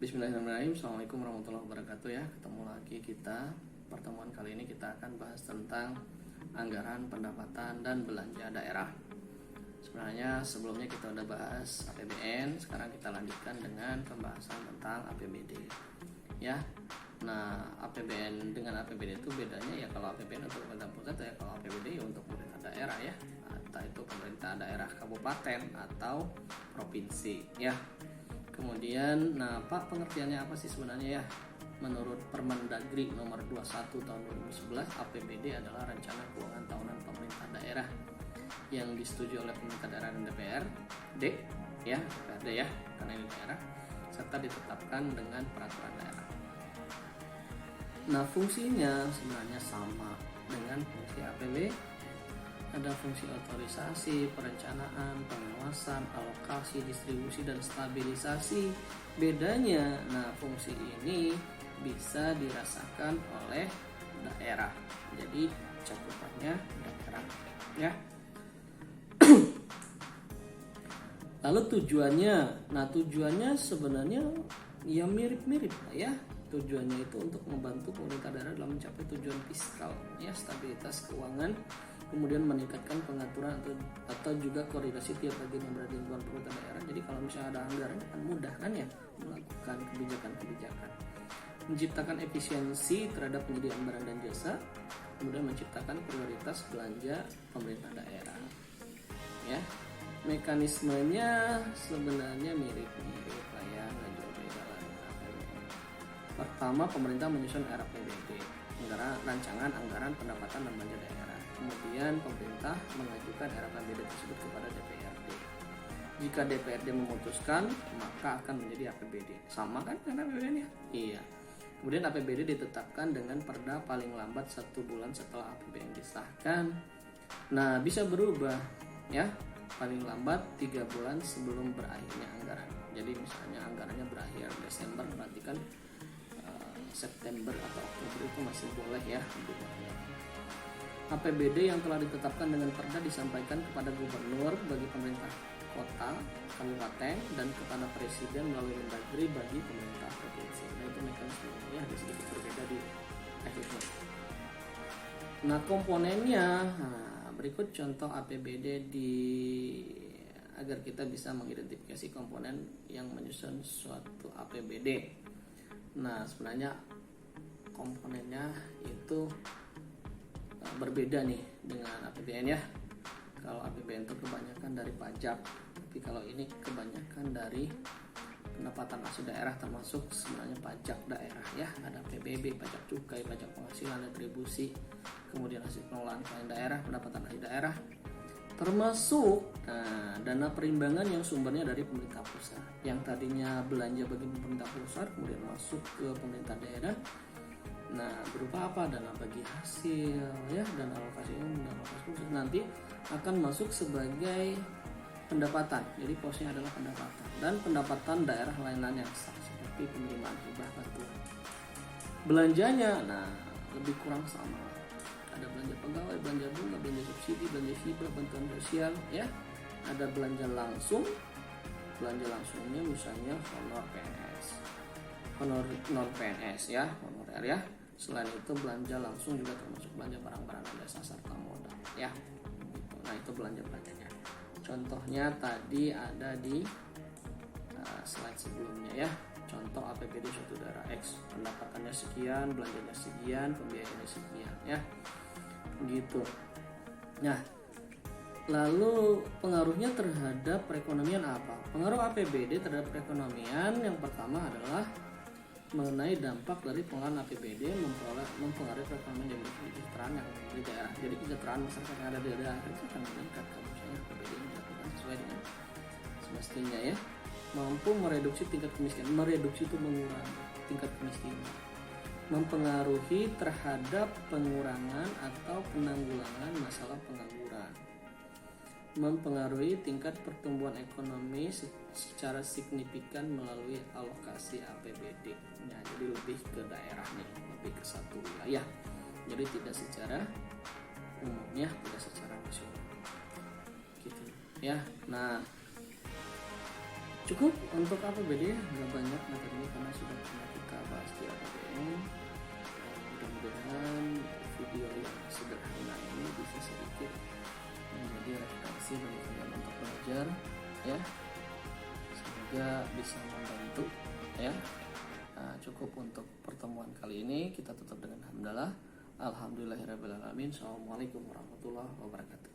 Bismillahirrahmanirrahim. Assalamualaikum warahmatullahi wabarakatuh ya. Ketemu lagi kita. Pertemuan kali ini kita akan bahas tentang anggaran, pendapatan, dan belanja daerah. Sebenarnya sebelumnya kita udah bahas APBN. Sekarang kita lanjutkan dengan pembahasan tentang APBD ya. Nah, APBN dengan APBD itu bedanya ya, kalau APBN untuk pemerintah pusat ya, kalau APBD ya untuk pemerintah daerah ya, atau itu pemerintah daerah kabupaten atau provinsi ya. Kemudian, nah Pak, pengertiannya apa sih sebenarnya ya? Menurut Permendagri nomor 21 tahun 2011, APBD adalah rencana keuangan tahunan pemerintah daerah yang disetujui oleh pemerintah daerah dan DPRD ya, DPRD ya, karena ini daerah, serta ditetapkan dengan peraturan daerah. Nah, fungsinya sebenarnya sama dengan fungsi APBD. Ada fungsi otorisasi, perencanaan, pengawasan, alokasi, distribusi, dan stabilisasi. Bedanya, nah fungsi ini bisa dirasakan oleh daerah. Jadi cakupannya daerah ya. Lalu tujuannya, nah tujuannya sebenarnya ya mirip-mirip lah ya. Tujuannya itu untuk membantu pemerintah daerah dalam mencapai tujuan fiskal ya, stabilitas keuangan, kemudian meningkatkan pengaturan atau juga koordinasi tiap bagian yang berada di lingkungan pemerintah daerah. Jadi kalau misalnya ada anggaran kan mudah kan ya melakukan kebijakan-kebijakan, menciptakan efisiensi terhadap penyediaan barang dan jasa, kemudian menciptakan prioritas belanja pemerintah daerah ya. Mekanismenya sebenarnya mirip-mirip lah ya, nggak jauh beda lah. Pertama, pemerintah menyusun RAPBD, rancangan anggaran pendapatan dan belanja daerah. Kemudian pemerintah mengajukan RAPBD tersebut kepada DPRD. Jika DPRD memutuskan, maka akan menjadi APBD. Sama kan dengan APBN ya? Iya. Kemudian APBD ditetapkan dengan perda paling lambat 1 bulan setelah APBN disahkan. Nah, bisa berubah ya, paling lambat 3 bulan sebelum berakhirnya anggaran. Jadi misalnya anggarannya berakhir Desember, berarti kan September atau Oktober itu masih boleh ya berubahnya. APBD yang telah ditetapkan dengan perda disampaikan kepada gubernur bagi pemerintah kota, kabupaten, dan kepada presiden melalui Mendagri bagi pemerintah provinsi. Nah, itu mekanismenya ya, ada sedikit berbeda di akhirnya. Nah, komponennya, berikut contoh APBD agar kita bisa mengidentifikasi komponen yang menyusun suatu APBD. Nah, sebenarnya komponennya itu berbeda nih dengan APBN ya. Kalau APBN itu kebanyakan dari pajak, tapi kalau ini kebanyakan dari pendapatan asli daerah, termasuk sebenarnya pajak daerah ya. Ada PBB, pajak cukai, pajak penghasilan, retribusi, kemudian hasil pengelolaan keuangan daerah, pendapatan asli daerah, termasuk dana perimbangan yang sumbernya dari pemerintah pusat, yang tadinya belanja bagi pemerintah pusat kemudian masuk ke pemerintah daerah. Nah, berupa apa? Dana bagi hasil ya, dana alokasi umum, dana alokasi khusus nanti akan masuk sebagai pendapatan. Jadi posnya adalah pendapatan, dan pendapatan daerah lain-lain yang sah seperti penerimaan hibah bantuan. Belanjanya nah lebih kurang sama. Ada belanja pegawai, belanja bunga, belanja subsidi, belanja hibah, bantuan sosial ya. Ada belanja langsung. Belanja langsungnya misalnya honor PNS, honor non PNS ya, honorer ya. Selain itu belanja langsung juga termasuk belanja barang-barang dan jasa serta modal ya. Nah, itu belanja-belanjanya. Contohnya tadi ada di slide sebelumnya ya. Contoh APBD suatu daerah X, pendapatannya sekian, belanjanya sekian, pembiayaannya sekian ya. Gitu. Nah, lalu pengaruhnya terhadap perekonomian apa? Pengaruh APBD terhadap perekonomian yang pertama adalah mengenai dampak dari penggunaan APBD mempengaruhi perekonomian dan kesejahteraan yang di daerah. Jadi kesejahteraan masyarakat yang ada di daerah itu akan meningkat kalau misalnya APBD ini dilakukan sesuai dengan semestinya ya. Mampu mereduksi tingkat kemiskinan. Mereduksi itu mengurangi tingkat kemiskinan. Mempengaruhi terhadap pengurangan atau penanggulangan masalah pengangguran. Mempengaruhi tingkat pertumbuhan ekonomi secara signifikan melalui alokasi APBD. Nah, jadi lebih ke daerah nih, lebih ke satu wilayah. Jadi tidak secara umumnya, tidak secara nasional. Gitu ya. Nah, Cukup untuk APBD, nggak banyak materinya karena sudah pernah kita bahas di APBN. Mudah-mudahan video yang sederhana ini bisa sedikit menjadi referensi bagi kalian untuk belajar ya, semoga bisa membantu ya. Cukup untuk pertemuan kali ini, kita tutup dengan hamdalah. Alhamdulillahirabbil alamin. Assalamualaikum warahmatullahi wabarakatuh.